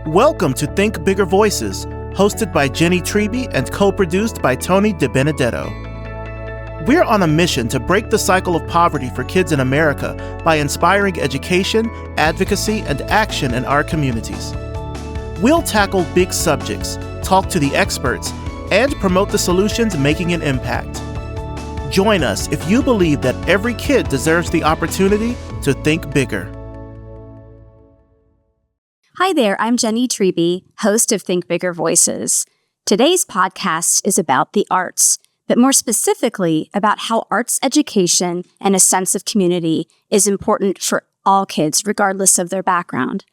Welcome to Think Bigger Voices, hosted by Jennie Treby and co-produced by Tony DiBenedetto. We're on a mission to break the cycle of poverty for kids in America by inspiring education, advocacy, and action in our communities. We'll tackle big subjects, talk to the experts, and promote the solutions making an impact. Join us if you believe that every kid deserves the opportunity to think bigger. Hi there, I'm Jennie Treby, host of Think Bigger Voices. Today's podcast is about the arts, but more specifically about how arts education and a sense of community is important for all kids, regardless of their background.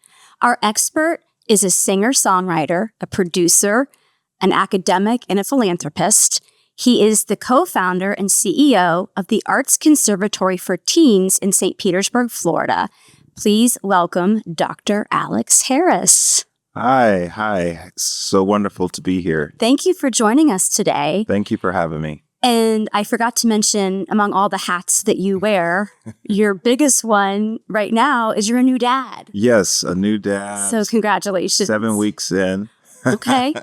Our expert is a singer-songwriter, a producer, an academic, and a philanthropist. He is the co-founder and CEO of the Arts Conservatory for Teens in St. Petersburg, Florida. Please welcome Dr. Alex Harris. Hi. So wonderful to be here. Thank you for joining us today. Thank you for having me. And I forgot to mention, among all the hats that you wear, your biggest one right now is you're a new dad. Yes, a new dad. So congratulations. 7 weeks in. Okay.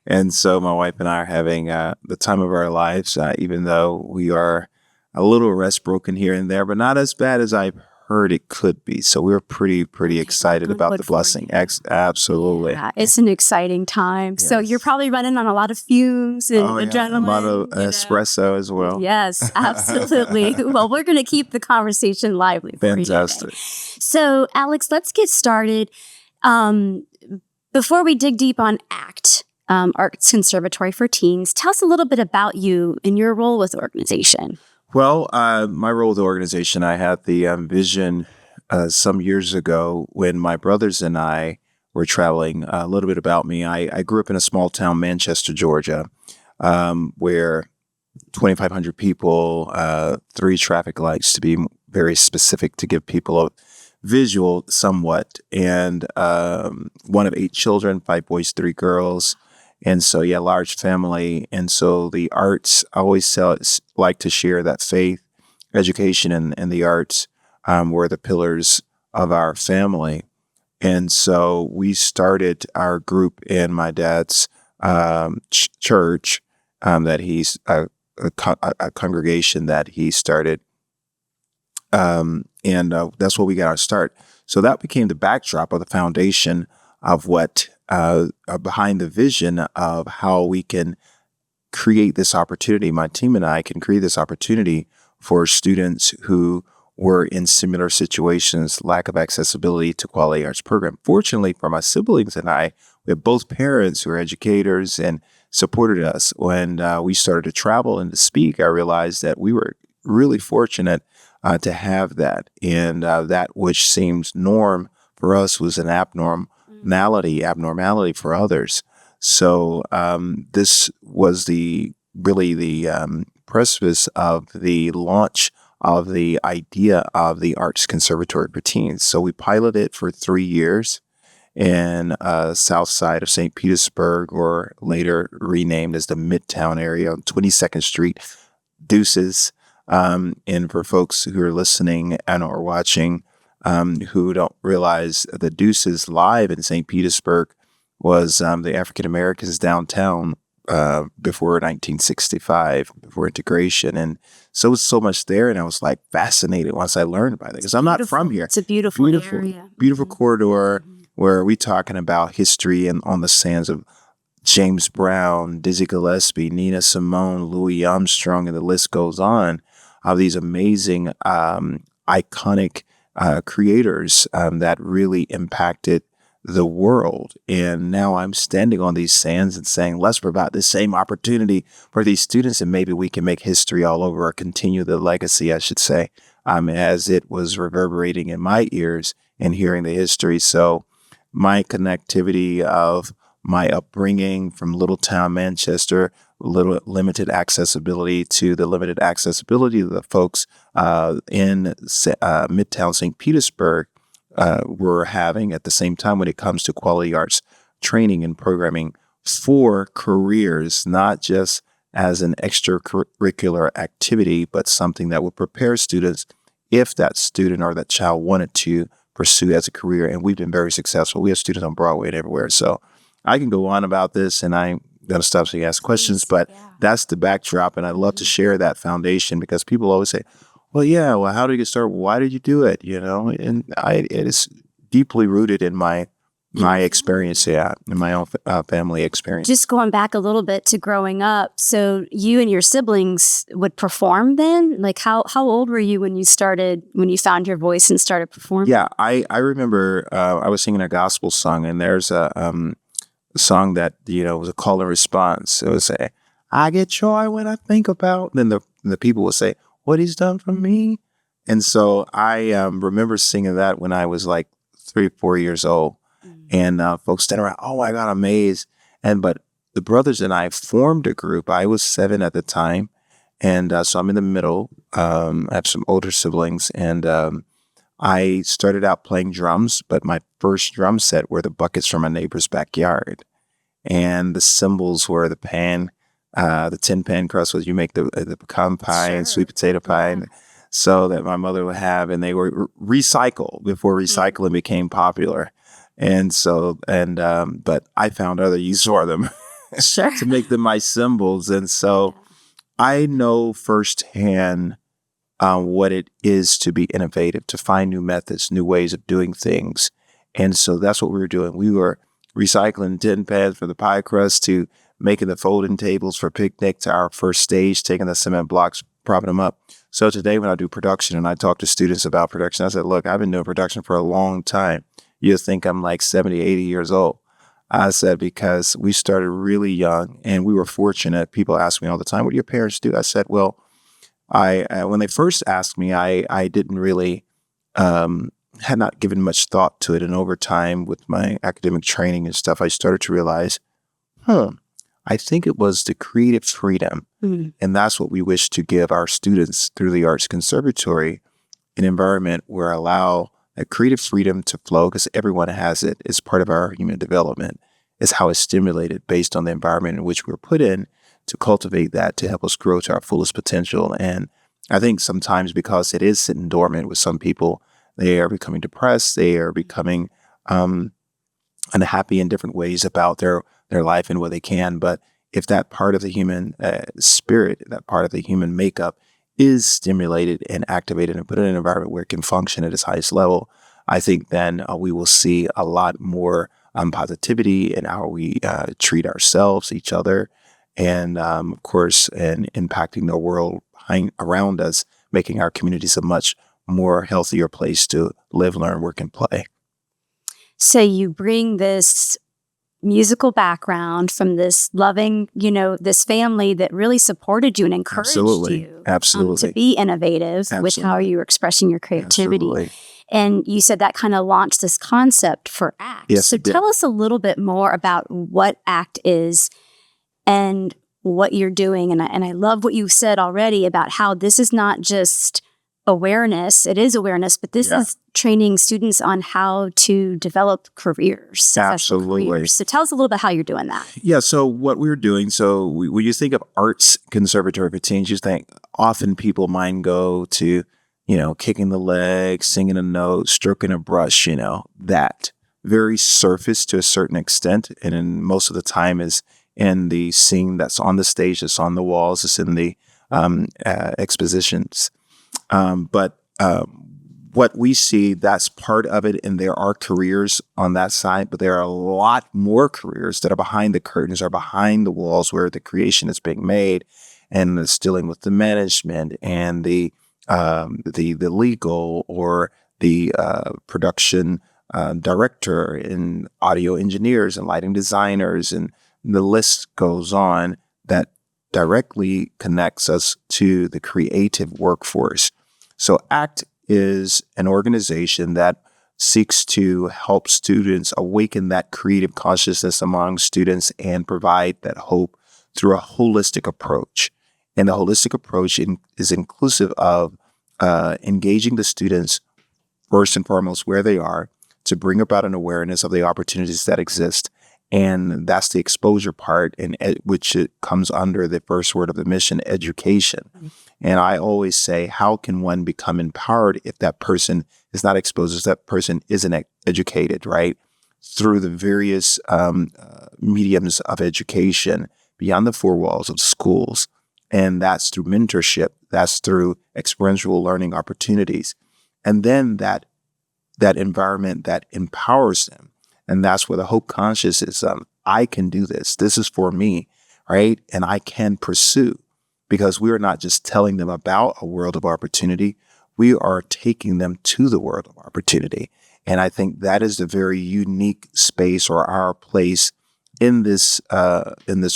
And so my wife and I are having the time of our lives, even though we are a little rest broken here and there, but not as bad as I've heard it could be. So we're pretty excited about the blessing. Absolutely. Yeah, it's an exciting time. Yes. So you're probably running on a lot of fumes and adrenaline. A lot of espresso as well. Yes, absolutely. Well, we're going to keep the conversation lively. Fantastic. So Alex, let's get started. Before we dig deep on ACT, Arts Conservatory for Teens, tell us a little bit about you and your role with the organization. Well, my role with the organization, I had the vision some years ago when my brothers and I were traveling. A little bit about me. I grew up in a small town, Manchester, Georgia, where 2,500 people, 3 traffic lights to be very specific to give people a visual somewhat, and one of 8 children, 5 boys, 3 girls. And so, large family. And so the arts, I always like to share that faith, education, and the arts were the pillars of our family. And so we started our group in my dad's church, that he's a congregation that he started. And that's where we got our start. So that became the backdrop of the foundation of what behind the vision of how we can create this opportunity. My team and I can create this opportunity for students who were in similar situations, lack of accessibility to quality arts program. Fortunately for my siblings and I, we have both parents who are educators and supported us. When we started to travel and to speak, I realized that we were really fortunate to have that. And that which seems norm for us was an abnormality for others. So this was the precipice of the launch of the idea of the Arts Conservatory for Teens. So we piloted it for 3 years in south side of St. Petersburg, or later renamed as the Midtown area on 22nd Street, Deuces. And for folks who are listening and or watching, who don't realize the Deuces Live in St. Petersburg was the African Americans downtown before 1965, before integration. And so much there. And I was like fascinated once I learned about it, because I'm not from here. It's a beautiful area. Beautiful corridor where we're talking about history and on the sands of James Brown, Dizzy Gillespie, Nina Simone, Louis Armstrong, and the list goes on, of these amazing, iconic creators that really impacted the world. And now I'm standing on these sands and saying, let's provide the same opportunity for these students, and maybe we can make history all over, or continue the legacy, I should say, as it was reverberating in my ears and hearing the history. So my connectivity of my upbringing from little town Manchester, little limited accessibility, to the limited accessibility of the folks in Midtown St. Petersburg were having at the same time when it comes to quality arts training and programming for careers, not just as an extracurricular activity, but something that would prepare students, if that student or that child wanted to pursue as a career. And we've been very successful. We have students on Broadway and everywhere. So I can go on about this, and I'm going to stop so you ask questions, but that's the backdrop. And I love to share that foundation because people always say, well, how did you get started? Why did you do it? And it is deeply rooted in my experience, in my own family experience. Just going back a little bit to growing up, so you and your siblings would perform then? Like how old were you when you found your voice and started performing? Yeah, I remember I was singing a gospel song, and there's a song that, was a call and response. It would say, I get joy when I think about, then the people would say, what he's done for me. And so I remember singing that when I was like 3 or 4 years old. And folks standing around, oh my God, amazed. But the brothers and I formed a group. I was 7 at the time. And so I'm in the middle. I have some older siblings. And I started out playing drums, but my first drum set were the buckets from my neighbor's backyard. And the cymbals were the tin pan crust, was you make the pecan pie and sweet potato pie. So that my mother would have, and they were recycled before recycling became popular. And so, but I found other use for them to make them my cymbals. And so I know firsthand what it is to be innovative, to find new methods, new ways of doing things. And so that's what we were doing. We were recycling tin pans for the pie crust, to making the folding tables for picnic, to our first stage, taking the cement blocks, propping them up. So today when I do production and I talk to students about production, I said, look, I've been doing production for a long time. You think I'm like 70, 80 years old. I said, because we started really young and we were fortunate. People ask me all the time, what do your parents do? I said, well, when they first asked me, I didn't really, had not given much thought to it. And over time with my academic training and stuff, I started to realize, I think it was the creative freedom. And that's what we wish to give our students through the Arts Conservatory, an environment where allow that creative freedom to flow, because everyone has it. It's part of our human development. It's how it's stimulated based on the environment in which we're put in, to cultivate that, to help us grow to our fullest potential. And I think sometimes because it is sitting dormant with some people, they are becoming depressed. They are becoming unhappy in different ways about their life and what they can. But if that part of the human spirit, that part of the human makeup is stimulated and activated and put in an environment where it can function at its highest level, I think then we will see a lot more positivity in how we treat ourselves, each other, and of course, and impacting the world around us, making our communities a much more healthier place to live, learn, work, and play. So you bring this musical background from this loving, this family that really supported you and encouraged you to be innovative with how you were expressing your creativity. Absolutely. And you said that kind of launched this concept for ACT. Yes, so tell us a little bit more about what ACT is and what you're doing. And I love what you said already about how this is not just awareness. It is awareness, but this is training students on how to develop careers. Absolutely. Careers. So tell us a little bit how you're doing that. Yeah. So what we're doing, when you think of Arts Conservatory for teens, you think often people mind go to, kicking the legs, singing a note, stroking a brush, that very surface to a certain extent. And in most of the time is in the scene that's on the stage, that's on the walls, it's in the expositions. But what we see, that's part of it, and there are careers on that side, but there are a lot more careers that are behind the curtains, or behind the walls, where the creation is being made, and it's dealing with the management and the legal, or the production director, and audio engineers and lighting designers, and the list goes on, that directly connects us to the creative workforce. So ACT is an organization that seeks to help students awaken that creative consciousness among students and provide that hope through a holistic approach. And the holistic approach is inclusive of engaging the students first and foremost where they are, to bring about an awareness of the opportunities that exist. And that's the exposure part, which it comes under the first word of the mission, education. And I always say, how can one become empowered if that person is not exposed, if that person isn't educated, right? Through the various mediums of education beyond the four walls of schools. And that's through mentorship. That's through experiential learning opportunities. And then that environment that empowers them. And that's where the hope conscious is, I can do this. This is for me, right? And I can pursue, because we are not just telling them about a world of opportunity. We are taking them to the world of opportunity. And I think that is the very unique space, or our place in this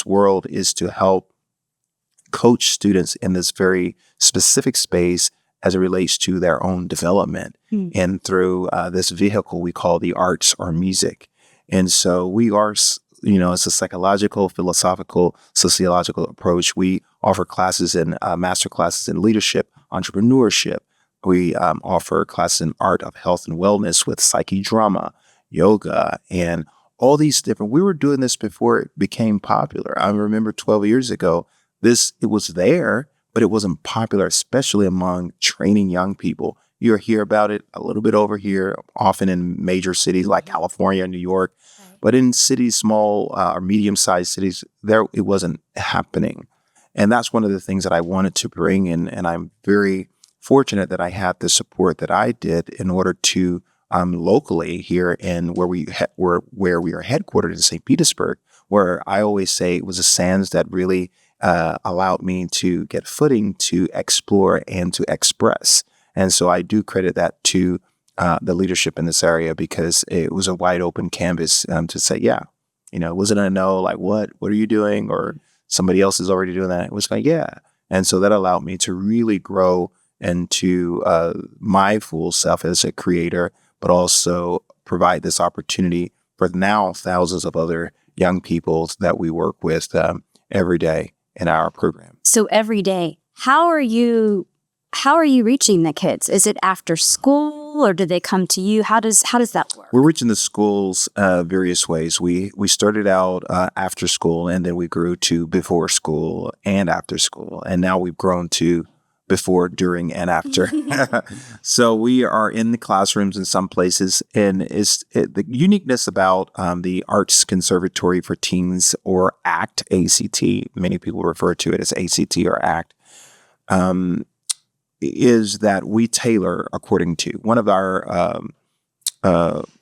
world, is to help coach students in this very specific space as it relates to their own development, and through this vehicle we call the arts or music. And so we are, it's a psychological, philosophical, sociological approach. We offer classes and master classes in leadership, entrepreneurship. We offer classes in art of health and wellness with psyche drama, yoga, and all these different. We were doing this before it became popular. I remember 12 years ago, it was there, but it wasn't popular, especially among training young people. You hear about it a little bit over here, often in major cities like California, New York, but in cities, small or medium-sized cities, it wasn't happening. And that's one of the things that I wanted to bring in, and I'm very fortunate that I had the support that I did in order to locally here in where we are headquartered in St. Petersburg, where I always say it was the sands that really allowed me to get footing to explore and to express. And so I do credit that to the leadership in this area, because it was a wide open canvas to say, it wasn't a no, like, what are you doing? Or somebody else is already doing that. It was like, yeah. And so that allowed me to really grow into my full self as a creator, but also provide this opportunity for now thousands of other young people that we work with every day in our program. So every day, how are you reaching the kids? Is it after school, or do they come to you? How does that work? We're reaching the schools various ways. We started out after school, and then we grew to before school and after school, and now we've grown to before, during, and after. So we are in the classrooms in some places, and the uniqueness about the Arts Conservatory for Teens, or ACT, ACT, many people refer to it as ACT or ACT, is that we tailor according to one of our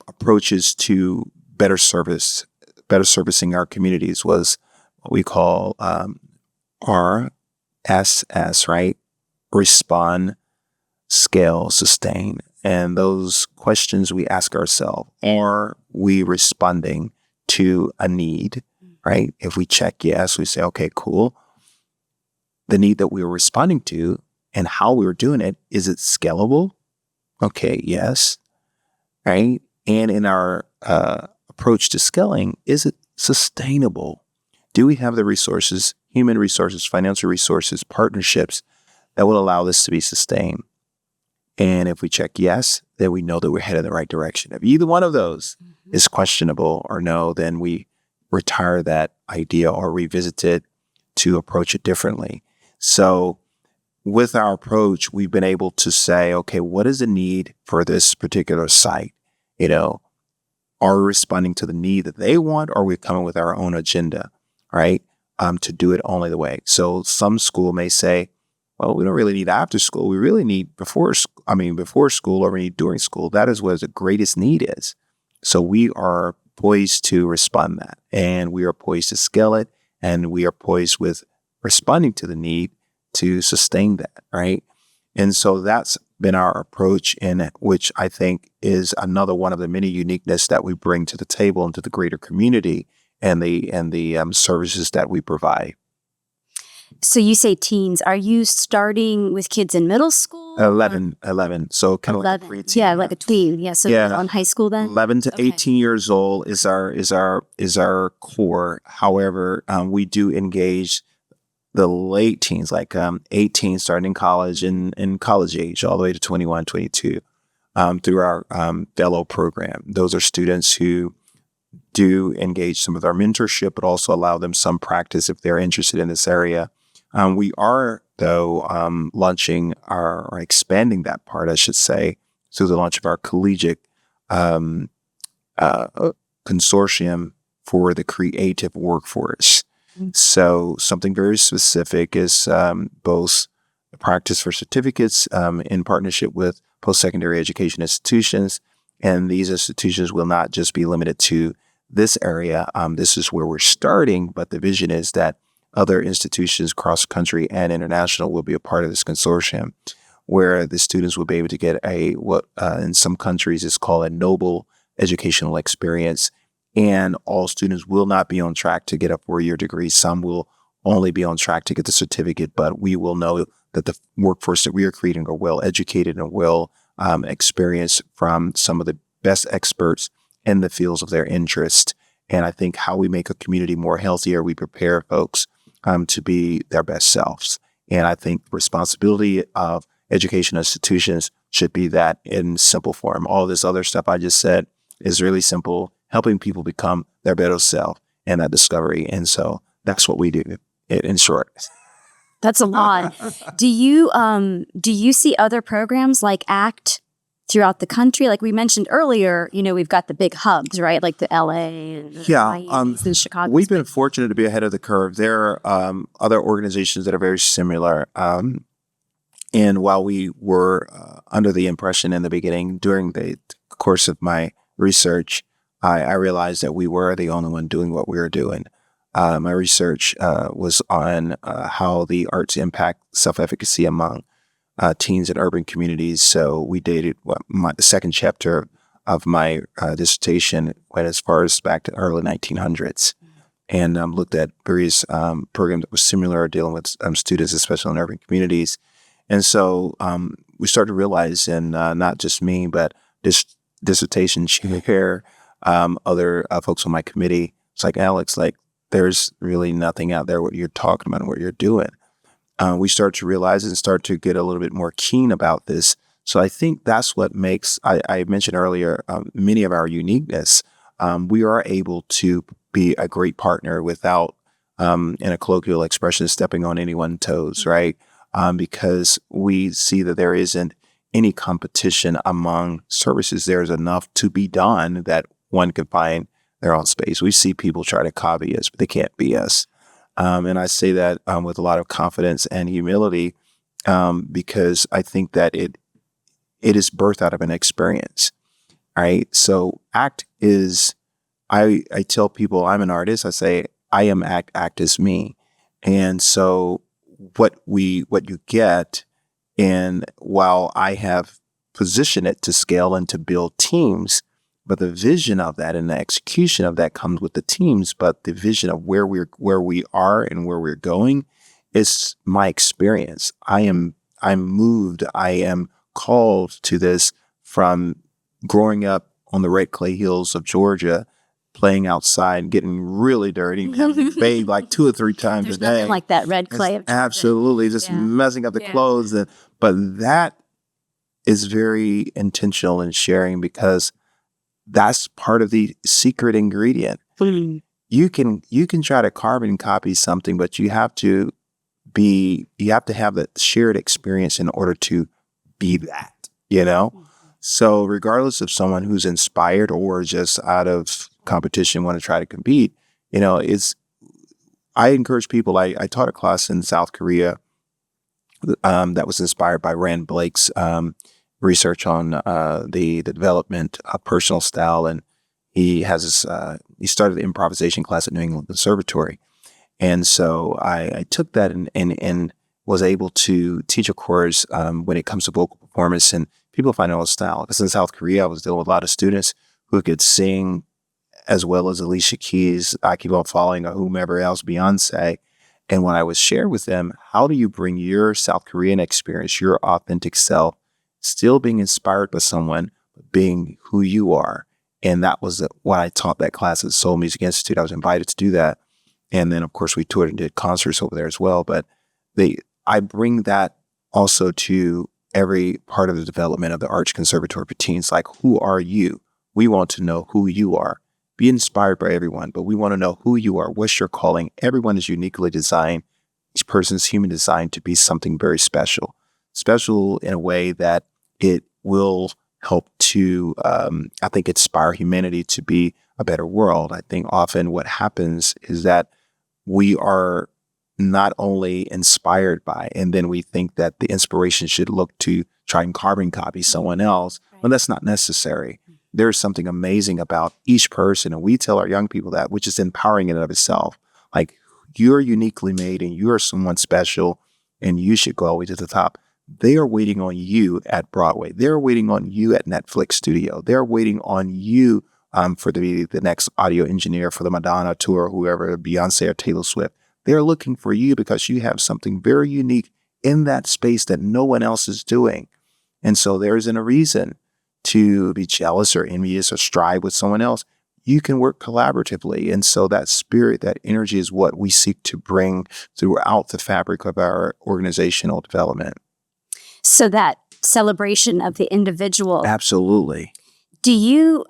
approaches to better servicing our communities was what we call RSS, right? Respond, scale, sustain. And those questions we ask ourselves, are we responding to a need, right? If we check yes, we say, okay, cool. The need that we were responding to and how we were doing it, is it scalable? Okay, yes, right? And in our approach to scaling, is it sustainable? Do we have the resources, human resources, financial resources, partnerships that will allow this to be sustained? And if we check yes, then we know that we're headed in the right direction. If either one of those is questionable or no, then we retire that idea or revisit it to approach it differently. So with our approach, we've been able to say, okay, what is the need for this particular site? Are we responding to the need that they want, or are we coming with our own agenda, right? To do it only the way. So some school may say, well, we don't really need after school. We really need before school, or we need during school. That is where the greatest need is. So we are poised to respond that, and we are poised to scale it, and we are poised with responding to the need to sustain that, right? And so that's been our approach, in which I think is another one of the many uniqueness that we bring to the table and to the greater community, and the services that we provide. So you say teens. Are you starting with kids in middle school? 11. So kind of like a preteen. Yeah, like a tween. Yeah. So on high school then? 11 to 18 years old is our core. However, we do engage the late teens, like 18, starting in college and in college age, all the way to 21, 22, through our fellow program. Those are students who do engage some of our mentorship, but also allow them some practice if they're interested in this area. We are though, launching or expanding that part, I should say, through the launch of our collegiate um, consortium for the creative workforce. So something very specific is both the practice for certificates in partnership with post-secondary education institutions. And these institutions will not just be limited to this area. This is where we're starting, but the vision is that other institutions across the country and international will be a part of this consortium, where the students will be able to get what in some countries is called a noble educational experience. And all students will not be on track to get a 4-year degree. Some will only be on track to get the certificate, but we will know that the workforce that we are creating are well educated and well experienced from some of the best experts in the fields of their interest. And I think how we make a community more healthier, we prepare folks to be their best selves. And I think the responsibility of education institutions should be that in simple form. All this other stuff I just said is really simple, helping people become their better self and that discovery. And so that's what we do in short. That's a lot. Do you see other programs like ACT throughout the country? Like we mentioned earlier, we've got the big hubs, right? Like the LA and the Miami and Chicago. We've been fortunate to be ahead of the curve. There are other organizations that are very similar. And while we were under the impression in the beginning, during the course of my research, I realized that we were the only one doing what we were doing. My research was on how the arts impact self-efficacy among teens in urban communities. So we dated the second chapter of my dissertation went as far as back to early 1900s and looked at various programs that were similar dealing with students, especially in urban communities. And so we started to realize, and not just me, but this dissertation chair, other folks on my committee, it's like, Alex, there's really nothing out there what you're talking about and what you're doing. We start to realize and start to get a little bit more keen about this. So I think that's what makes, I mentioned earlier, many of our uniqueness. We are able to be a great partner without, in a colloquial expression, stepping on anyone's toes, right? Because we see that there isn't any competition among services. There's enough to be done that one can find their own space. We see people try to copy us, but they can't be us. And I say that with a lot of confidence and humility because I think that it is birthed out of an experience, right? So ACT is, I tell people I'm an artist. I say I am ACT, ACT is me. And so what you get, and while I have positioned it to scale and to build teams, but the vision of that and the execution of that comes with the teams. But the vision of where we are and where we're going is my experience. I'm moved. I am called to this from growing up on the red clay hills of Georgia, playing outside, getting really dirty, bathed like 2 or 3 times a day. Nothing like that red clay. Absolutely, just messing up the clothes. But that is very intentional in sharing because that's part of the secret ingredient. You can try to carbon copy something, but you have to have that shared experience in order to be that, So regardless of someone who's inspired or just out of competition want to try to compete, I encourage people. I taught a class in South Korea that was inspired by Rand Blake's research on the development of personal style, and he has he started the improvisation class at New England Conservatory, and so I took that and was able to teach a course when it comes to vocal performance, and people find out style. Because in South Korea, I was dealing with a lot of students who could sing as well as Alicia Keys, I Keep On Falling, or whomever else, Beyonce. And when I was shared with them, how do you bring your South Korean experience, your authentic self, still being inspired by someone, but being who you are? And that was what I taught that class at Soul Music Institute. I was invited to do that. And then, of course, we toured and did concerts over there as well. But I bring that also to every part of the development of the Arts Conservatory for teens. Like, who are you? We want to know who you are. Be inspired by everyone, but we want to know who you are. What's your calling? Everyone is uniquely designed each person's human design to be something very special. Special in a way that it will help to, I think, inspire humanity to be a better world. I think often what happens is that we are not only inspired by, and then we think that the inspiration should look to try and carbon copy someone else. Right. Well, that's not necessary. There's something amazing about each person, and we tell our young people that, which is empowering in and of itself. Like, you're uniquely made and you are someone special and you should go all the way to the top. They are waiting on you at Broadway. They're waiting on you at Netflix Studio. They're waiting on you for the next audio engineer for the Madonna tour, whoever, Beyonce or Taylor Swift. They're looking for you because you have something very unique in that space that no one else is doing. And so there isn't a reason to be jealous or envious or strive with someone else. You can work collaboratively. And so that spirit, that energy is what we seek to bring throughout the fabric of our organizational development. So that celebration of the individual. Absolutely. Do you,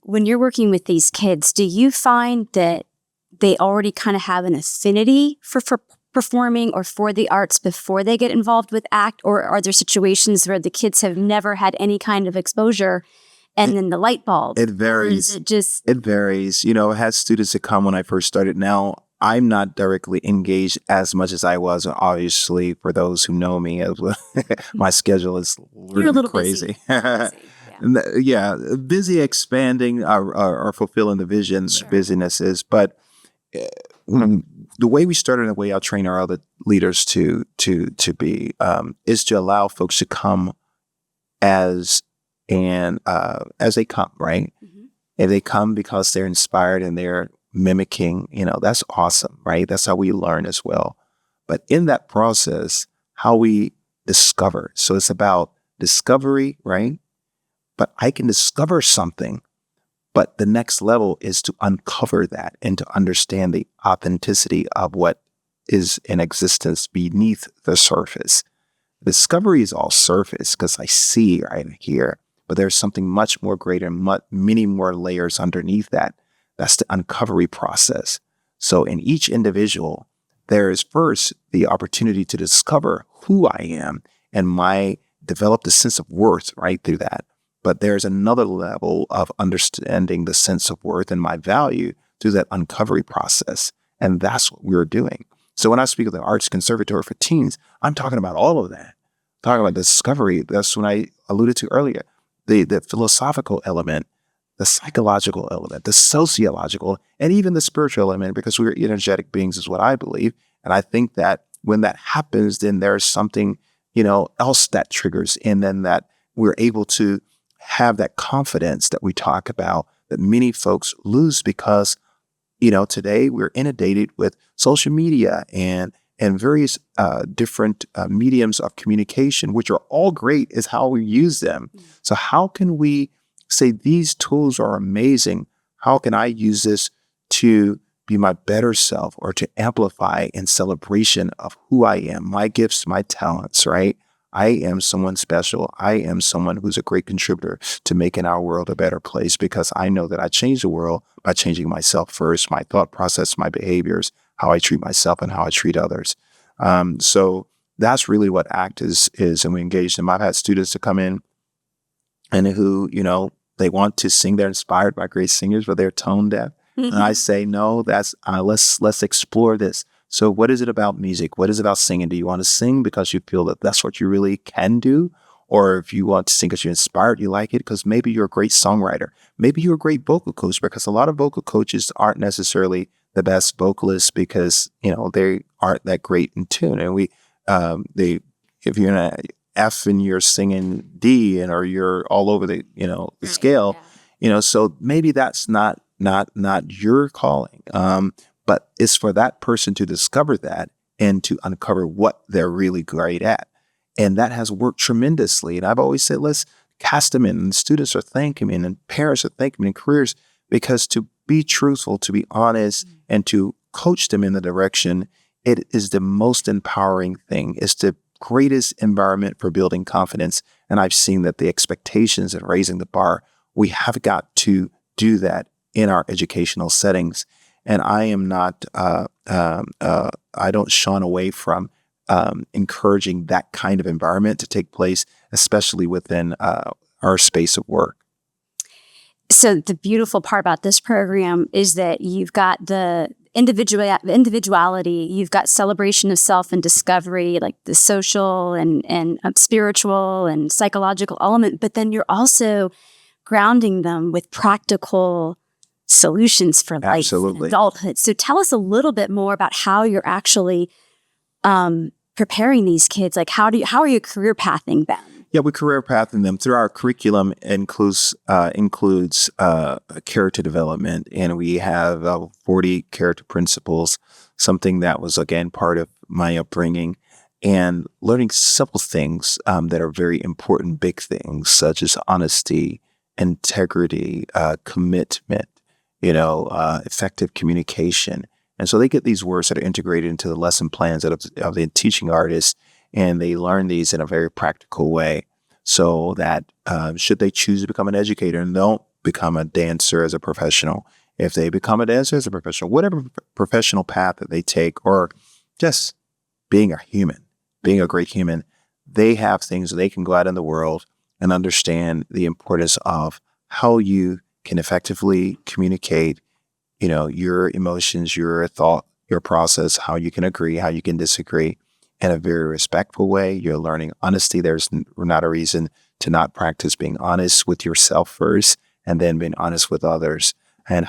when you're working with these kids, do you find that they already kind of have an affinity for performing or for the arts before they get involved with ACT? Or are there situations where the kids have never had any kind of exposure and then the light bulb? It varies. It varies. You know, I had students that come when I first started. Now, I'm not directly engaged as much as I was, obviously, for those who know me. My schedule is You're a little crazy. Busy. Busy expanding or fulfilling the vision, Sure. busyness is. But the way we started and the way I'll train our other leaders to be is to allow folks to come as they come, right? Mm-hmm. If they come because they're inspired and they're mimicking, that's awesome, right? That's how we learn as well. But in that process, how we discover. So it's about discovery, right? But I can discover something, but the next level is to uncover that and to understand the authenticity of what is in existence beneath the surface. Discovery is all surface because I see right here, but there's something much more greater and many more layers underneath that. That's the uncovery process. So in each individual, there is first the opportunity to discover who I am and develop the sense of worth right through that. But there's another level of understanding the sense of worth and my value through that uncovery process. And that's what we're doing. So when I speak of the Arts Conservatory for teens, I'm talking about all of that. Talking about discovery. That's when I alluded to earlier, the philosophical element, the psychological element, the sociological, and even the spiritual element, because we're energetic beings is what I believe. And I think that when that happens, then there's something, else that triggers. And then that we're able to have that confidence that we talk about that many folks lose because, today we're inundated with social media and various different mediums of communication, which are all great, is how we use them. Mm-hmm. So how can we say these tools are amazing? How can I use this to be my better self or to amplify in celebration of who I am, my gifts, my talents, right? I am someone special. I am someone who's a great contributor to making our world a better place because I know that I change the world by changing myself first, my thought process, my behaviors, how I treat myself and how I treat others. So that's really what ACT is, and we engage them. I've had students to come in and who, they want to sing. They're inspired by great singers, but they're tone deaf. Mm-hmm. And I say, no, that's let's explore this. So what is it about music? What is it about singing? Do you want to sing because you feel that that's what you really can do? Or if you want to sing because you're inspired, you like it because maybe you're a great songwriter. Maybe you're a great vocal coach, because a lot of vocal coaches aren't necessarily the best vocalists because, they aren't that great in tune. And if you're in a F and you're singing D or you're all over the, the scale, so maybe that's not your calling. But it's for that person to discover that and to uncover what they're really great at. And that has worked tremendously. And I've always said, let's cast them in. And students are thanking me and parents are thanking me in careers, because to be truthful, to be honest, and to coach them in the direction, it is the most empowering thing. It's the greatest environment for building confidence. And I've seen that the expectations and raising the bar, we have got to do that in our educational settings. And I am not, I don't shun away from encouraging that kind of environment to take place, especially within our space of work. So the beautiful part about this program is that you've got the individuality, you've got celebration of self and discovery, like the social and spiritual and psychological element, but then you're also grounding them with practical solutions for life Absolutely. and adulthood. So tell us a little bit more about how you're actually preparing these kids. Like how are you career pathing them? Yeah, we career pathing them through our curriculum includes character development, and we have 40 character principles, something that was, again, part of my upbringing, and learning simple things that are very important, big things, such as honesty, integrity, commitment, effective communication. And so they get these words that are integrated into the lesson plans of the teaching artists, and they learn these in a very practical way so that should they choose to become an educator and don't become a dancer as a professional, if they become a dancer as a professional, whatever professional path that they take, or just being a human, being a great human, they have things that they can go out in the world and understand the importance of how you can effectively communicate your emotions, your thought, your process, how you can agree, how you can disagree in a very respectful way. You're learning honesty. There's not a reason to not practice being honest with yourself first and then being honest with others. And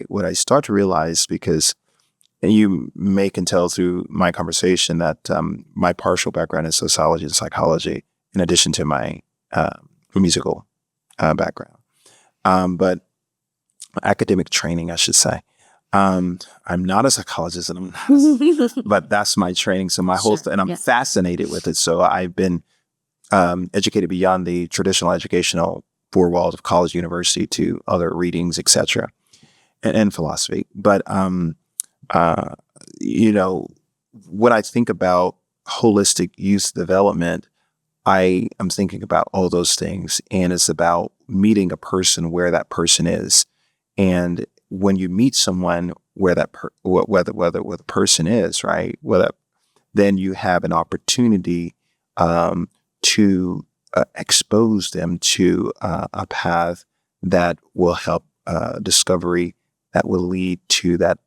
what I start to realize, because you can tell through my conversation that my partial background is sociology and psychology, in addition to my musical background. But academic training, I should say. I'm not a psychologist, but that's my training. So my whole and I'm fascinated with it. So I've been educated beyond the traditional educational four walls of college, university, to other readings, etc., and philosophy. But when I think about holistic youth development, I am thinking about all those things, and it's about meeting a person where that person is. And when you meet someone where where the person is, right, then you have an opportunity to expose them to a path that will help discovery, that will lead to that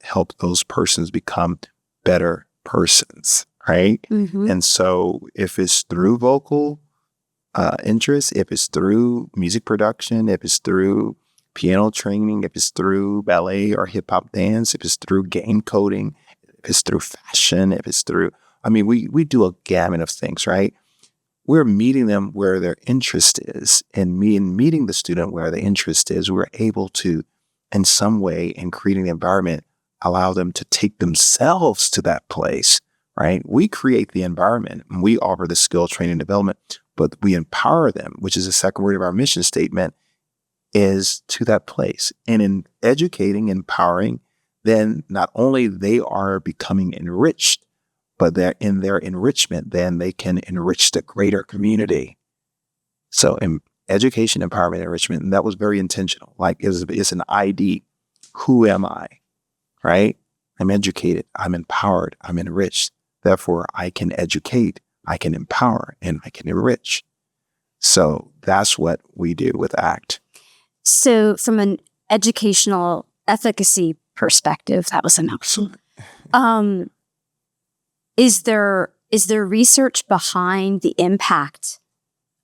help those persons become better persons, right? Mm-hmm. And so if it's through vocal interest, if it's through music production, if it's through piano training, if it's through ballet or hip hop dance, if it's through game coding, if it's through fashion, if it's through, we do a gamut of things, right? We're meeting them where their interest is, and meeting the student where the interest is, we're able to, in some way, in creating the environment, allow them to take themselves to that place, right? We create the environment, and we offer the skill training development, but we empower them, which is the second word of our mission statement, is to that place. And in educating, empowering, then not only they are becoming enriched, but they're in their enrichment, then they can enrich the greater community. So in education, empowerment, enrichment, and that was very intentional. Like it's an ID. Who am I? Right? I'm educated. I'm empowered. I'm enriched. Therefore, I can educate, I can empower, and I can enrich. So that's what we do with ACT. So from an educational efficacy perspective, that was a mouthful. Is there research behind the impact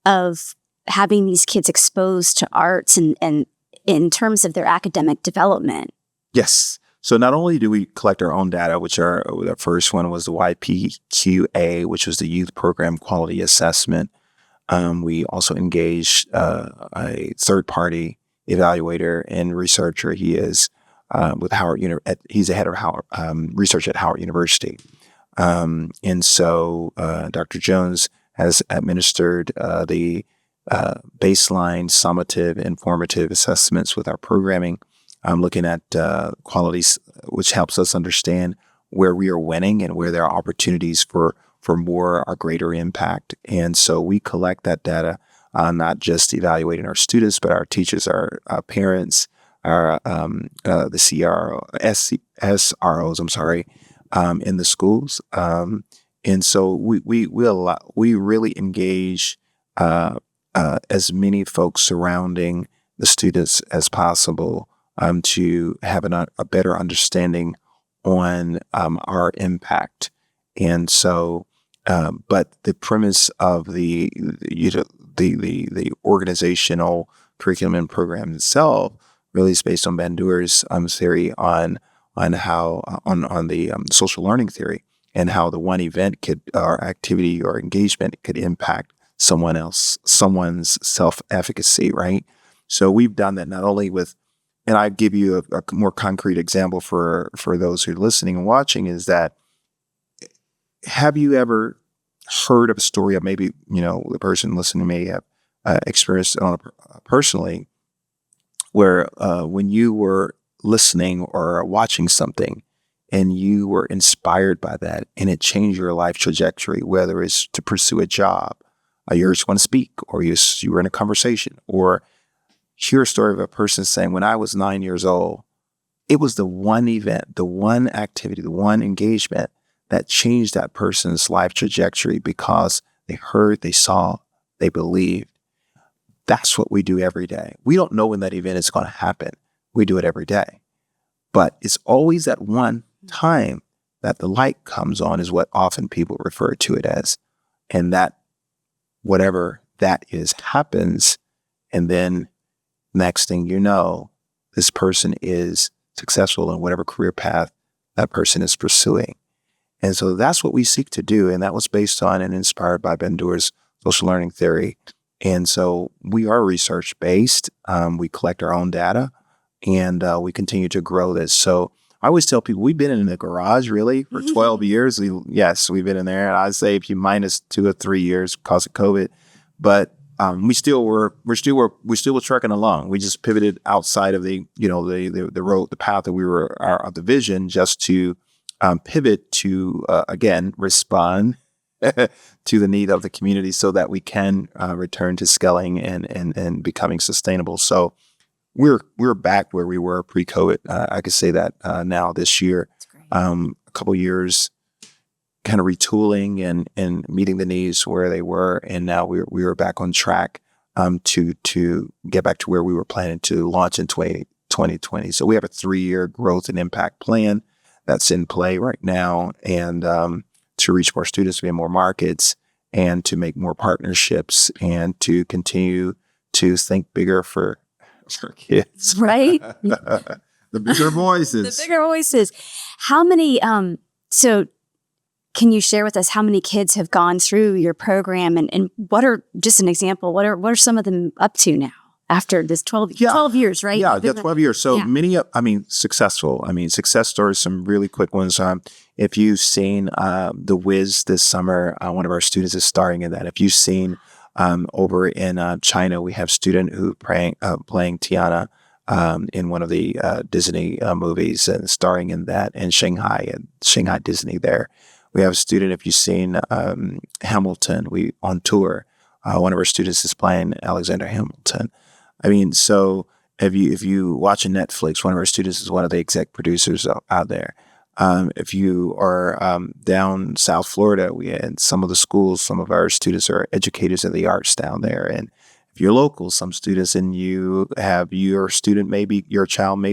of having these kids exposed to arts and in terms of their academic development? Yes. So not only do we collect our own data, which the first one was the YPQA, which was the Youth Program Quality Assessment. We also engaged a third-party evaluator and researcher. He is with Howard. He's the head of Howard research at Howard University. And so Dr. Jones has administered the baseline, summative, informative assessments with our programming. Looking at qualities, which helps us understand where we are winning and where there are opportunities for more or greater impact. And so we collect that data, not just evaluating our students, but our teachers, our parents, the SROs, I'm sorry, in the schools. And so we really engage as many folks surrounding the students as possible to have a better understanding on our impact. And so, but the premise of the organizational curriculum and program itself really is based on Bandur's theory on the social learning theory, and how the one event or activity or engagement could impact someone's self-efficacy, right? So we've done that not only with, and I give you a more concrete example for those who are listening and watching, is that, have you ever heard of a story of, maybe, the person listening may have experienced it personally, where when you were listening or watching something and you were inspired by that and it changed your life trajectory, whether it's to pursue a job, you just want to speak, or you were in a conversation, or hear a story of a person saying, when I was 9 years old, it was the one event, the one activity, the one engagement that changed that person's life trajectory because they heard, they saw, they believed. That's what we do every day. We don't know when that event is going to happen. We do it every day. But it's always that one time that the light comes on, is what often people refer to it as. And that, whatever that is, happens. And then next thing you know, this person is successful in whatever career path that person is pursuing. And so that's what we seek to do. And that was based on and inspired by Bandur's social learning theory. And so we are research-based. We collect our own data, and we continue to grow this. So I always tell people, we've been in the garage really for 12 years. We've been in there. And I'd say if you minus 2 or 3 years because of COVID, but we still were trucking along. We just pivoted outside of the road, the path that we were, of the vision, just to pivot to, again, respond to the need of the community, so that we can return to scaling and becoming sustainable. So we're back where we were pre-COVID. I could say that now this year, a couple years kind of retooling and meeting the needs where they were, and now we were back on track to get back to where we were planning to launch in 2020. So we have a 3-year growth and impact plan that's in play right now, and to reach more students, to be in more markets, and to make more partnerships, and to continue to think bigger for kids. Right? The bigger voices. The bigger voices. How many, so can you share with us how many kids have gone through your program, and what are, just an example, what are some of them up to now after this 12 years, right? Yeah, 12 years. So many, successful. Success stories, some really quick ones. If you've seen The Wiz this summer, one of our students is starring in that. If you've seen over in China, we have a student who playing Tiana in one of the Disney movies, and starring in that in Shanghai Disney there. We have a student, if you've seen Hamilton, on tour, one of our students is playing Alexander Hamilton. So if you watch Netflix, one of our students is one of the exec producers out there. If you are down South Florida, we had some of the schools, some of our students are educators in the arts down there. And if you're local, some students, and you have your child may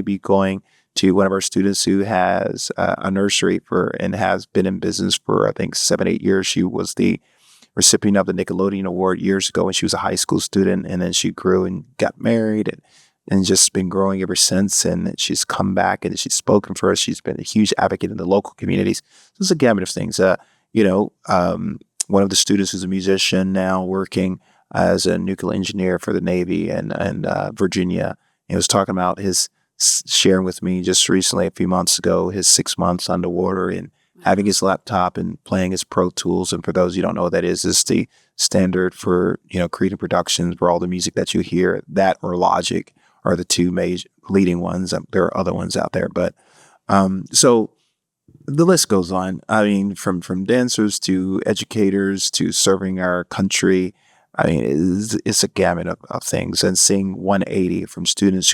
be going to one of our students who has a nursery and has been in business for, I think, 7-8 years. She was the recipient of the Nickelodeon Award years ago when she was a high school student, and then she grew and got married and just been growing ever since. And she's come back and she's spoken for us. She's been a huge advocate in the local communities. So it's a gamut of things. One of the students who's a musician now, working as a nuclear engineer for the Navy and Virginia. He was talking about sharing with me just recently, a few months ago, his 6 months underwater and having his laptop and playing his Pro Tools. And for those who don't know what that is the standard for, creating productions for all the music that you hear. That or Logic are the two major leading ones. There are other ones out there, but so the list goes on. From dancers to educators to serving our country, I mean, it's a gamut of things. And seeing 180 from students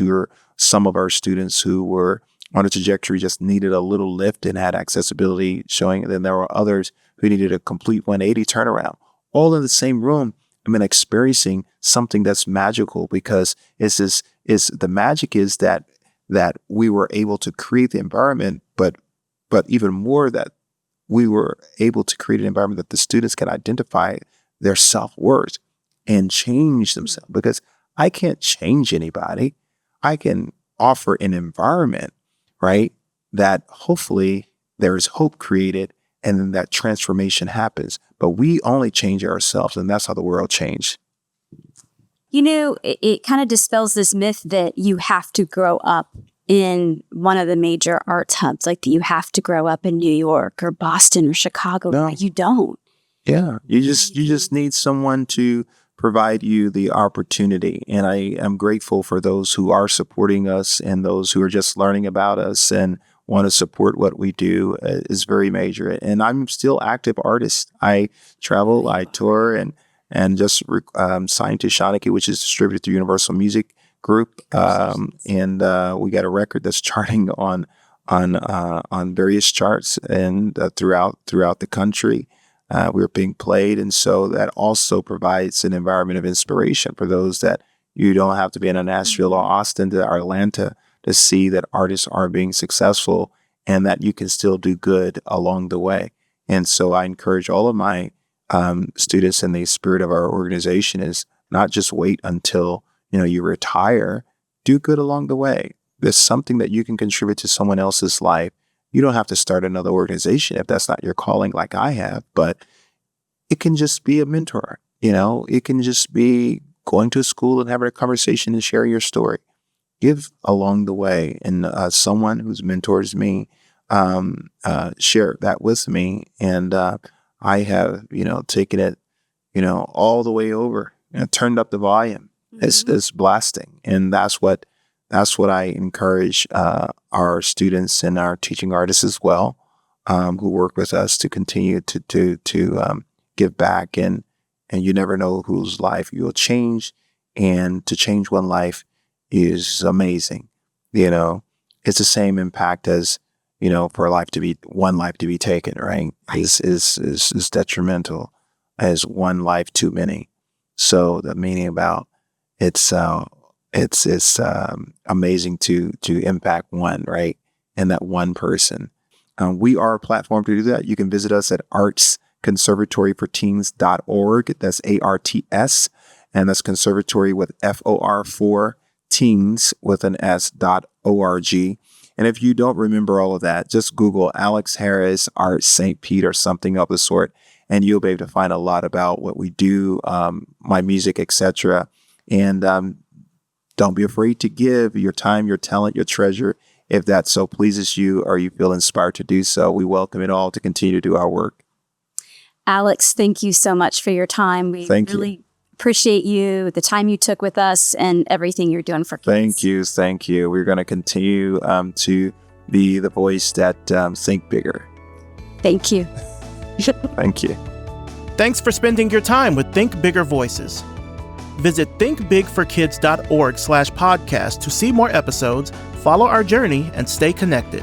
some of our students who were on a trajectory just needed a little lift and had accessibility showing. Then there were others who needed a complete 180 turnaround, all in the same room. I mean, experiencing something that's magical, because the magic is that we were able to create the environment, but even more that we were able to create an environment that the students can identify their self-worth and change themselves. Because I can't change anybody. I can offer an environment, right, that hopefully there is hope created and then that transformation happens. But we only change ourselves, and that's how the world changed. You know, it kind of dispels this myth that you have to grow up in one of the major arts hubs, like that you have to grow up in New York or Boston or Chicago. No. You don't. Yeah, you just need someone to provide you the opportunity. And I am grateful for those who are supporting us and those who are just learning about us and want to support what we do is very major. And I'm still active artist. I travel, I tour, and just signed to Shawnee, which is distributed through Universal Music Group. And we got a record that's charting on various charts and throughout the country. We're being played. And so that also provides an environment of inspiration for those that you don't have to be in a Nashville or Austin to Atlanta to see that artists are being successful and that you can still do good along the way. And so I encourage all of my students in the spirit of our organization is not just wait until, you retire, do good along the way. There's something that you can contribute to someone else's life. You don't have to start another organization if that's not your calling like I have, but it can just be a mentor. It can just be going to a school and having a conversation and sharing your story. Give along the way. And someone who's mentors me, share that with me. And I have, taken it, all the way over and turned up the volume. Mm-hmm. It's blasting. And that's what I encourage our students and our teaching artists as well, who work with us to continue to give back. And you never know whose life you'll change. And to change one life is amazing. It's the same impact as, for one life to be taken, right? Is detrimental as one life too many. So the meaning about it's amazing to impact one, right? And that one person. We are a platform to do that. You can visit us at artsconservatoryforteens.org. That's ARTS. And that's conservatory with FOR4 teens with an S.org. And if you don't remember all of that, just Google Alex Harris, Arts St. Pete or something of the sort, and you'll be able to find a lot about what we do, my music, etc. And don't be afraid to give your time, your talent, your treasure, if that so pleases you or you feel inspired to do so. We welcome it all to continue to do our work. Alex, thank you so much for your time. We really appreciate you, the time you took with us, and everything you're doing for kids. Thank you. We're going to continue to be the voice that think bigger. Thank you. Thank you. Thanks for spending your time with Think Bigger Voices. Visit thinkbigforkids.org/podcast to see more episodes, follow our journey, and stay connected.